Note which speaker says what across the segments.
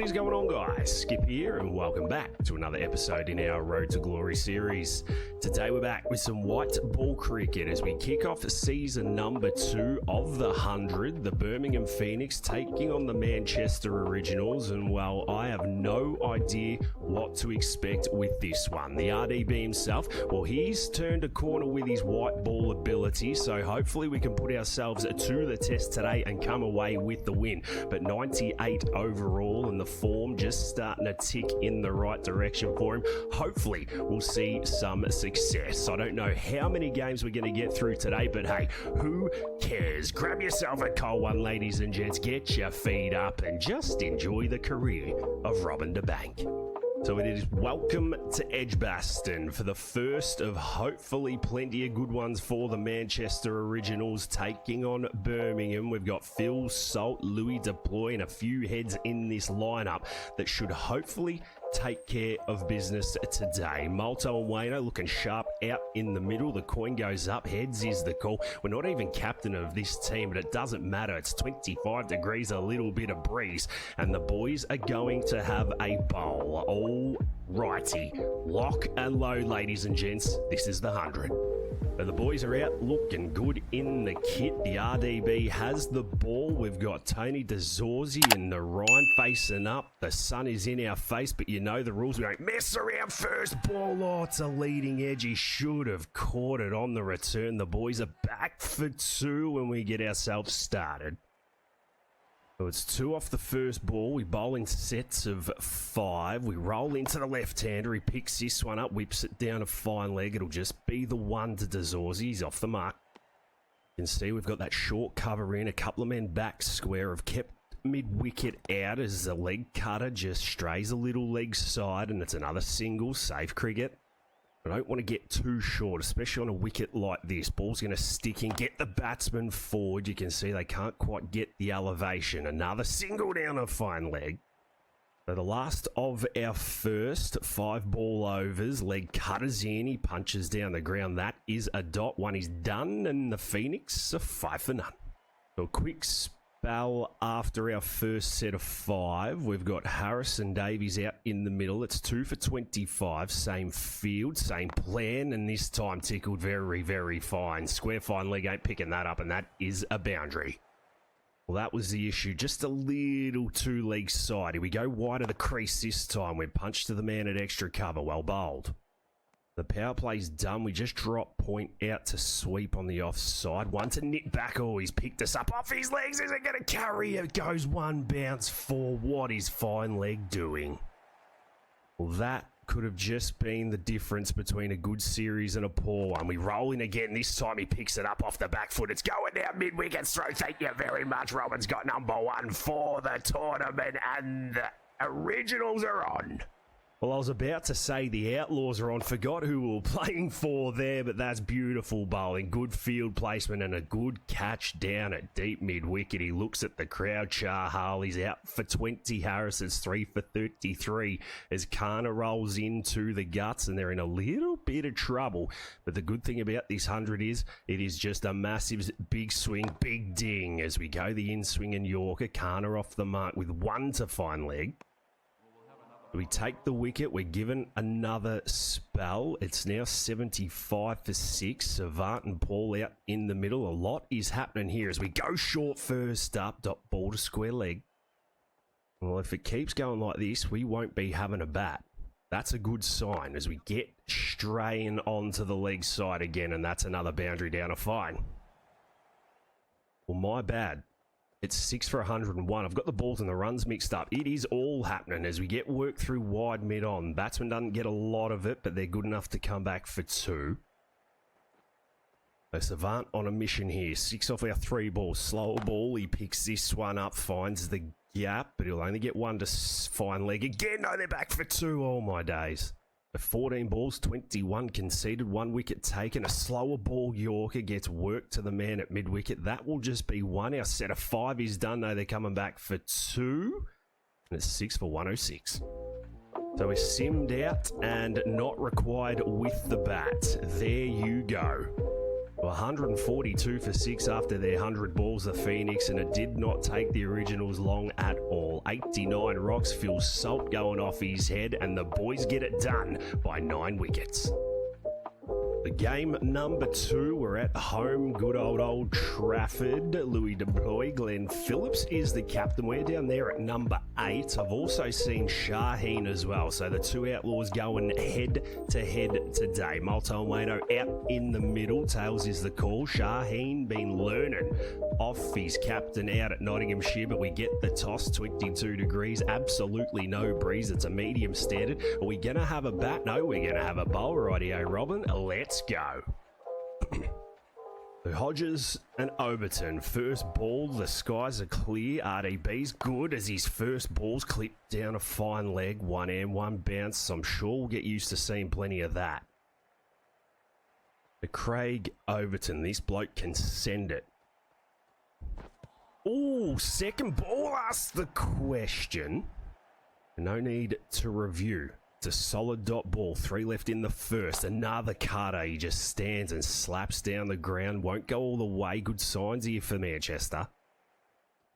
Speaker 1: is going on, guys? Skip here and welcome back to another episode in our Road to Glory series. Today we're back with some white ball cricket as we kick off season number 2 of the 100. The Birmingham Phoenix taking on the Manchester Originals, and well, I have no idea what to expect with this one. The RDB himself, well, he's turned a corner with his white ball ability, so hopefully we can put ourselves to the test today and come away with the win. But 98 overall, and the form just starting to tick in the right direction for him. Hopefully we'll see some success. I don't know how many games we're going to get through today, but hey, who cares? Grab yourself a cold one, ladies and gents, get your feet up and just enjoy the career of Robin de Bank. So it is welcome to Edgbaston for the first of hopefully plenty of good ones for the Manchester Originals taking on Birmingham. We've got Phil, Salt, Louis Deploy and a few heads in this lineup that should hopefully take care of business today. Malto and Wayno looking sharp out in the middle. The coin goes up. Heads is the call. We're not even captain of this team, but it doesn't matter. It's 25 degrees, a little bit of breeze, and the boys are going to have a bowl. All righty. Lock and load, ladies and gents. This is the 100. So the boys are out looking good in the kit. The RDB has the ball. We've got Tony DeZorzi and the Ryan facing up. The sun is in our face, but you know the rules. We don't mess around. First ball. Oh, it's a leading edge. He should have caught it on the return. The boys are back for 2 when we get ourselves started. So it's 2 off the first ball. We bowl in sets of 5. We roll into the left-hander. He picks this one up, whips it down a fine leg. It'll just be the one to DeZorzi. He's off the mark. You can see we've got that short cover in. A couple of men back square have kept mid-wicket out as the leg cutter just strays a little leg side, and it's another single. Safe cricket. I don't want to get too short, especially on a wicket like this. Ball's going to stick in, get the batsman forward. You can see they can't quite get the elevation. Another single down a fine leg. So the last of our first 5 ball overs. Leg cutters in, he punches down the ground. That is a dot. One is done, and the Phoenix are 5 for none. So a quick spell after our first set of 5. We've got Harris and Davies out in the middle. It's 2 for 25. Same field, same plan, and this time tickled very, very fine. Square fine leg ain't picking that up, and that is a boundary. Well, that was the issue. Just a little too leg sidey. We go wide of the crease this time. We're punched to the man at extra cover. Well bowled. The power play's done. We just drop point out to sweep on the offside. One to nip back. Oh, he's picked us up off his legs. Is it going to carry? It goes one bounce for. What is fine leg doing? Well, that could have just been the difference between a good series and a poor one. We roll in again. This time he picks it up off the back foot. It's going down mid-wicket throw. Thank you very much. Robin's got number 1 for the tournament, and the Originals are on. Well, I was about to say the Outlaws are on. Forgot who we were playing for there, but that's beautiful bowling. Good field placement and a good catch down at deep mid-wicket. He looks at the crowd. Chahal, he's out for 20. Harris is 3 for 33 as Kana rolls into the guts, and they're in a little bit of trouble. But the good thing about this 100 is it is just a massive big swing, big ding as we go the in-swing and Yorker. Kana off the mark with 1 to fine leg. We take the wicket. We're given another spell. It's now 75 for 6. Savant and Paul out in the middle. A lot is happening here as we go short first up. Dot ball to square leg. Well, if it keeps going like this, we won't be having a bat. That's a good sign as we get straying onto the leg side again, and that's another boundary down a fine. Well, my bad. It's 6 for 101. I've got the balls and the runs mixed up. It is all happening as we get work through wide mid-on. Batsman doesn't get a lot of it, but they're good enough to come back for 2. So Savant on a mission here. 6 off our 3 balls. Slower ball. He picks this one up, finds the gap, but he'll only get 1 to fine leg. Again, no, they're back for 2. Oh, my days. 14 balls, 21 conceded, 1 wicket taken. A slower ball Yorker gets work to the man at mid-wicket. That will just be 1. Our set of 5 is done. No, they're coming back for 2. And it's 6 for 106. So we're simmed out and not required with the bat. There you go. 142 for 6 after their 100 balls, the Phoenix, and it did not take the Originals long at all. 89 rocks, feels salt going off his head, and the boys get it done by 9 wickets. The game number 2, we're at home, good old Trafford. Louis DeBroy, Glenn Phillips is the captain. We're down there at number 8. I've also seen Shaheen as well. So the 2 outlaws going head to head today. Malto and Wayno out in the middle. Tails is the call. Shaheen been learning off his captain out at Nottinghamshire, but we get the toss, 22 degrees, absolutely no breeze. It's a medium standard. Are we going to have a bat? No, we're going to have a bowl. Rightio, Robin. Let's go. Hodges and Overton, first ball, the skies are clear. RDB's good as his first ball's clipped down a fine leg, 1 and 1 bounce. I'm sure we'll get used to seeing plenty of that. But Craig Overton, this bloke can send it. Oh, second ball asks the question. No need to review. It's a solid dot ball. 3 left in the first. Another cutter. He just stands and slaps down the ground. Won't go all the way. Good signs here for Manchester.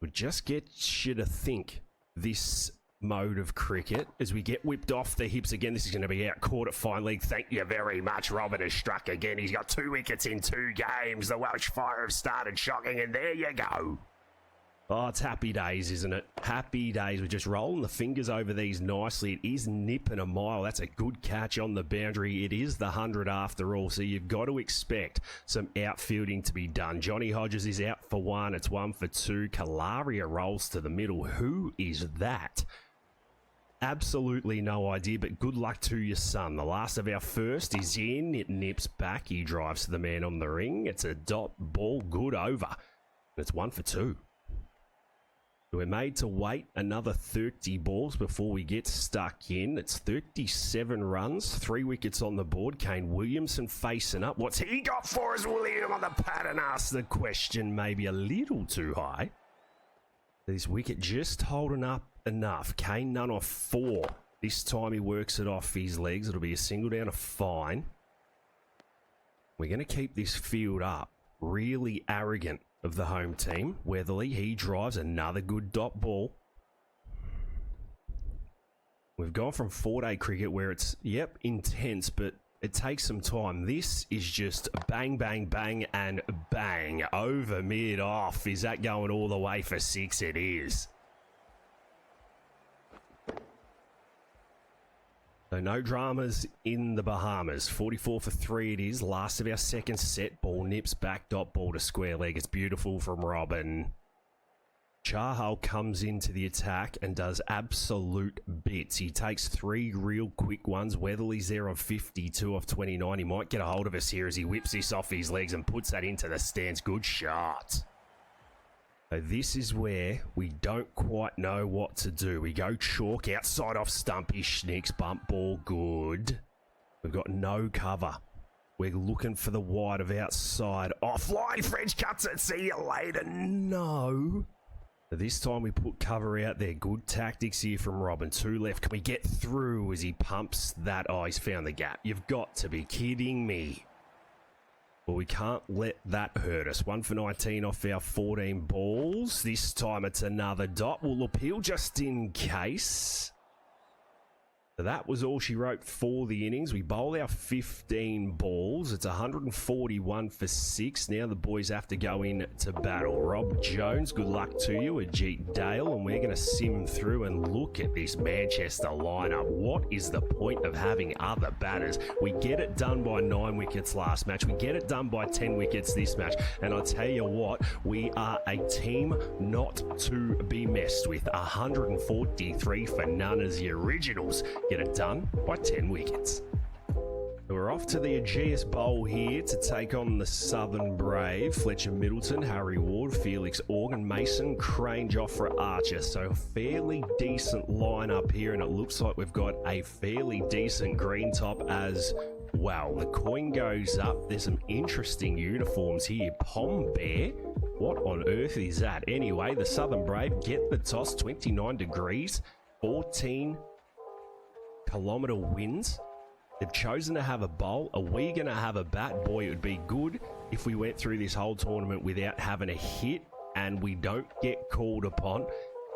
Speaker 1: Would just get you to think this mode of cricket as we get whipped off the hips again. This is going to be out caught at fine leg. Thank you very much. Robert has struck again. He's got 2 wickets in 2 games. The Welsh Fire have started shocking, and there you go. Oh, it's happy days, isn't it? Happy days. We're just rolling the fingers over these nicely. It is nipping a mile. That's a good catch on the boundary. It is the 100 after all, so you've got to expect some outfielding to be done. Johnny Hodges is out for 1. It's 1 for 2. Kalaria rolls to the middle. Who is that? Absolutely no idea, but good luck to your son. The last of our first is in. It nips back. He drives to the man on the ring. It's a dot ball. Good over. It's 1 for 2. We're made to wait another 30 balls before we get stuck in. It's 37 runs, 3 wickets on the board. Kane Williamson facing up. What's he got for us? William on the pad and ask the question maybe a little too high. This wicket just holding up enough. Kane none off 4. This time he works it off his legs. It'll be a single down a fine. We're going to keep this field up. Really arrogant of the home team. Weatherly, he drives another good dot ball. We've gone from 4-day cricket where it's, yep, intense, but it takes some time. This is just bang, bang, bang, and bang. Over, mid, off. Is that going all the way for 6? It is. So no dramas in the Bahamas. 44 for 3 it is. Last of our second set. Ball nips back. Dot ball to square leg. It's beautiful from Robin. Chahal comes into the attack and does absolute bits. He takes 3 real quick ones. Weatherly's there on 52 off 29. He might get a hold of us here as he whips this off his legs and puts that into the stands. Good shot. So this is where we don't quite know what to do. We go chalk outside off Stumpy. Schnicks bump ball good. We've got no cover. We're looking for the wide of outside. Offline. French cuts it. See you later. No. This time we put cover out there. Good tactics here from Robin. 2 left. Can we get through as he pumps that? Oh, he's found the gap. You've got to be kidding me. Well, we can't let that hurt us. 1 for 19 off our 14 balls. This time it's another dot. We'll appeal just in case. So that was all she wrote for the innings. We bowl our 15 balls. It's 141 for 6. Now the boys have to go in to battle. Rob Jones, good luck to you. Ajit Dale, and we're going to sim through and look at this Manchester lineup. What is the point of having other batters? We get it done by 9 wickets last match. We get it done by 10 wickets this match. And I tell you what, we are a team not to be messed with. 143 for none as the Originals get it done by 10 wickets. We're off to the Aegeus Bowl here to take on the Southern Brave. Fletcher Middleton, Harry Ward, Felix Organ, Mason Crane, Jofra Archer. So a fairly decent lineup here, and it looks like we've got a fairly decent green top as well. The coin goes up. There's some interesting uniforms here. Pom Bear. What on earth is that? Anyway, the Southern Brave get the toss. 29 degrees, 14 kilometre winds. They've chosen to have a bowl. Are we going to have a bat? Boy, it would be good if we went through this whole tournament without having a hit and we don't get called upon.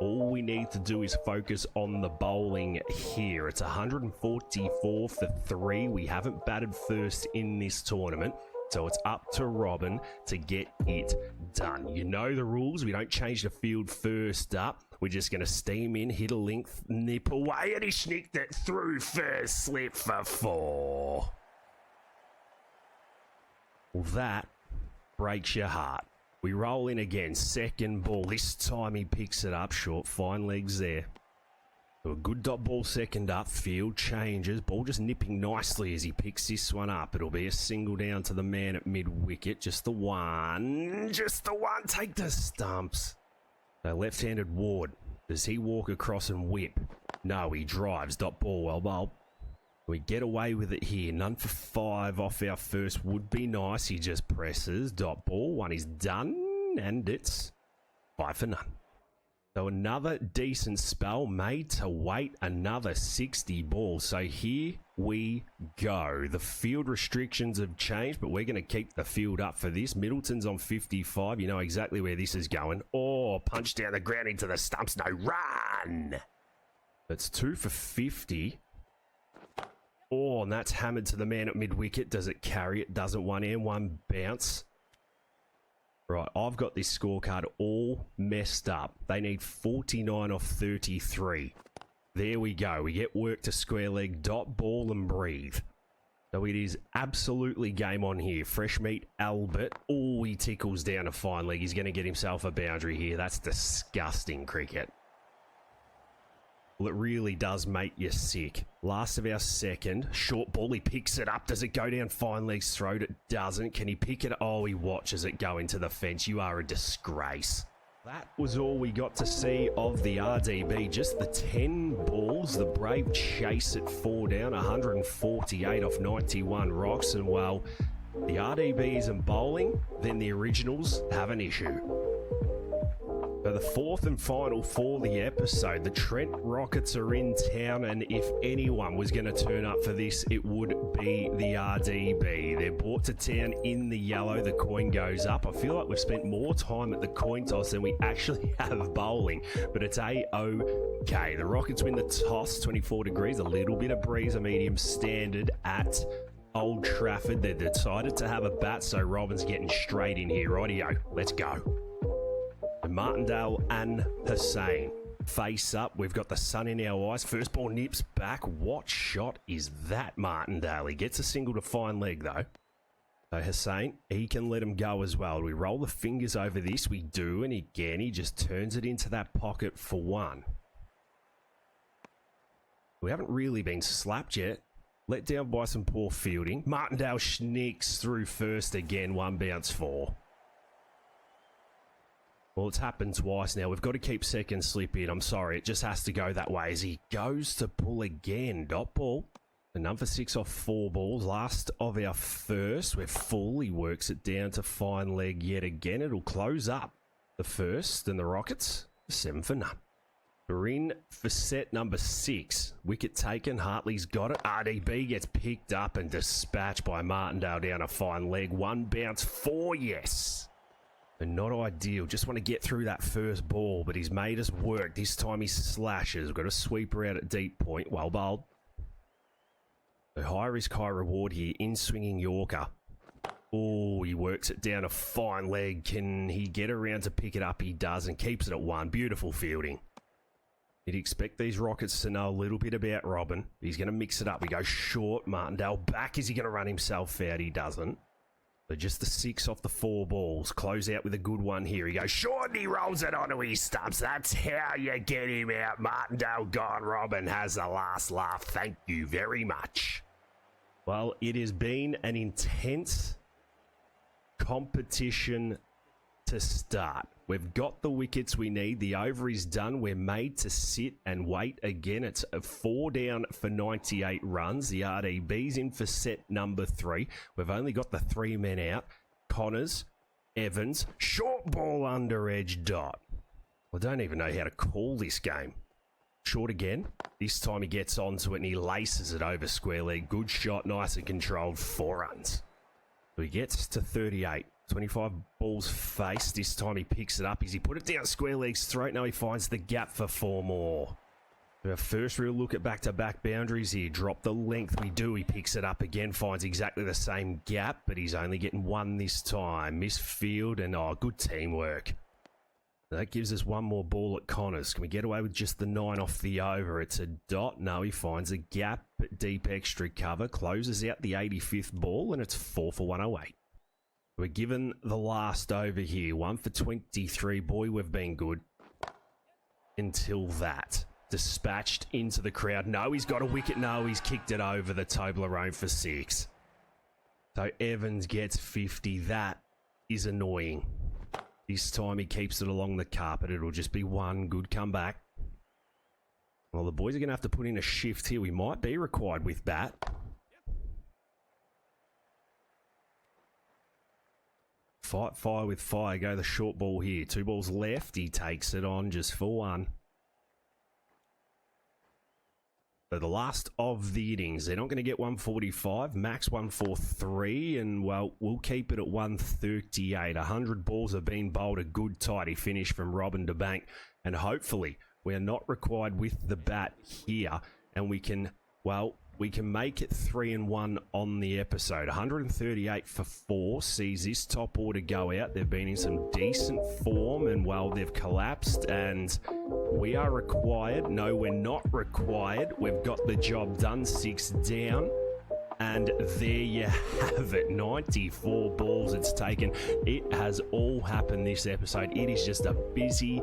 Speaker 1: All we need to do is focus on the bowling here. It's 144 for 3. We haven't batted first in this tournament, so it's up to Robin to get it done. You know the rules. We don't change the field first up. We're just going to steam in, hit a length, nip away, and he sneaked it through first slip for 4. Well, that breaks your heart. We roll in again, second ball. This time he picks it up short, fine legs there. So a good dot ball second up, field changes. Ball just nipping nicely as he picks this one up. It'll be a single down to the man at mid-wicket. Just the one. Take the stumps. So left-handed Ward. Does he walk across and whip? No, he drives. Dot ball, well bowled. We get away with it here. None for 5 off our first would be nice. He just presses. Dot ball. One is done. And it's 5 for none. So another decent spell made to wait another 60 balls. So here we go. The field restrictions have changed, but we're going to keep the field up for this. Middleton's on 55. You know exactly where this is going. Oh, punch down the ground into the stumps. No run. That's 2 for 50. Oh, and that's hammered to the man at mid-wicket. Does it carry? It doesn't. 1 and 1 bounce. Right, I've got this scorecard all messed up. They need 49 off 33. There we go. We get work to square leg, dot ball and breathe. So it is absolutely game on here. Fresh meat Albert. Oh, he tickles down a fine leg. He's going to get himself a boundary here. That's disgusting cricket. Well, it really does make you sick. Last of our second. Short ball, he picks it up. Does it go down fine legs throat? It doesn't. Can he pick it? Oh, he watches it go into the fence. You are a disgrace. That was all we got to see of the RDB. Just the 10 balls. The Brave chase it 4 down. 148 off 91 rocks. And, well, the RDB isn't bowling, then the originals have an issue. So the fourth and final for the episode, the Trent Rockets are in town, and if anyone was going to turn up for this, it would be the RDB. They're brought to town in the yellow. The coin goes up. I feel like we've spent more time at the coin toss than we actually have bowling, but it's A-OK. The Rockets win the toss, 24 degrees, a little bit of breeze, a medium standard at Old Trafford. They decided to have a bat, so Robin's getting straight in here. Rightio, let's go. Martindale and Hussain face up. We've got the sun in our eyes. First ball nips back. What shot is that, Martindale? He gets a single to fine leg, though. So Hussain, he can let him go as well. We roll the fingers over this. We do, and again, he just turns it into that pocket for 1. We haven't really been slapped yet. Let down by some poor fielding. Martindale sneaks through first again. 1 bounce 4. Well, it's happened twice now. We've got to keep second slip in. I'm sorry. It just has to go that way as he goes to pull again. Dot ball. The number 6 off 4 balls. Last of our first. We're full. He works it down to fine leg yet again. It'll close up the first. And the Rockets, 7 for none. We're in for set number 6. Wicket taken. Hartley's got it. RDB gets picked up and dispatched by Martindale down a fine leg. 1 bounce 4. Yes. And not ideal. Just want to get through that first ball, but he's made us work. This time he slashes. We've got a sweeper out at deep point. Well bowled. So high risk, high reward here. In swinging Yorker. Oh, he works it down a fine leg. Can he get around to pick it up? He does and keeps it at 1. Beautiful fielding. You'd expect these Rockets to know a little bit about Robin. He's going to mix it up. He goes short. Martindale back. Is he going to run himself out? He doesn't. So just the 6 off the 4 balls. Close out with a good one here. He goes short and he rolls it onto his stumps. That's how you get him out. Martindale gone. Robin has the last laugh. Thank you very much. Well, it has been an intense competition to start. We've got the wickets we need. The over is done. We're made to sit and wait again. It's a 4 down for 98 runs. The RDB's in for set number 3. We've only got the 3 men out. Connors, Evans, short ball under edge dot. I don't even know how to call this game. Short again. This time he gets onto it and he laces it over square leg. Good shot, nice and controlled, 4 runs. So he gets to 38. 25 balls faced. This time he picks it up. As he put it down square leg's throat. Now he finds the gap for 4 more. Our first real look at back-to-back boundaries here. Drop the length. We do. He picks it up again. Finds exactly the same gap, but he's only getting 1 this time. Misfield and, good teamwork. That gives us 1 more ball at Connors. Can we get away with just the 9 off the over? It's a dot. No, he finds a gap, but deep extra cover. Closes out the 85th ball, and it's 4 for 108. We're given the last over here. 1 for 23. Boy, we've been good. Until that. Dispatched into the crowd. No, he's got a wicket. No, he's kicked it over the Toblerone for 6. So Evans gets 50. That is annoying. This time he keeps it along the carpet. It'll just be 1 good comeback. Well, the boys are going to have to put in a shift here. We might be required with bat. Fight fire with fire. Go the short ball here. 2 balls left. He takes it on just for 1. So the last of the innings, they're not going to get 145, max 143, and well, we'll keep it at 138. 100 balls have been bowled, a good tidy finish from Robin DeBank, and hopefully we are not required with the bat here, and we can make it 3-1 on the episode. 138 for 4 sees this top order go out. They've been in some decent form, and well, they've collapsed, and we are required. No, we're not required. We've got the job done. 6 down. And there you have it. 94 balls it's taken. It has all happened this episode. It is just a busy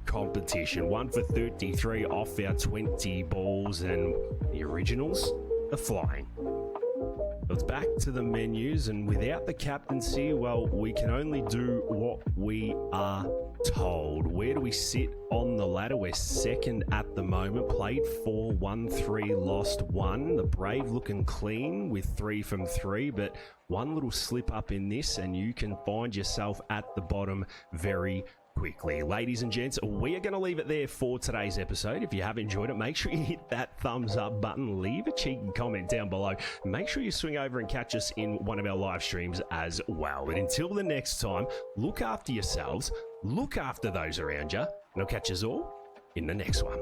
Speaker 1: competition. 1 for 33 off our 20 balls, and the originals are flying. It's back to the menus, and without the captaincy, well, we can only do what we are told. Where do we sit on the ladder? We're second at the moment. Played 4, won 3, lost 1. The Brave looking clean with 3 from 3, but one little slip up in this and you can find yourself at the bottom very quickly. Ladies and gents, we are going to leave it there for today's episode. If you have enjoyed it, make sure you hit that thumbs up button, leave a cheeky comment down below, make sure you swing over and catch us in one of our live streams as well. But until the next time, look after yourselves, look after those around you, and I'll catch us all in the next one.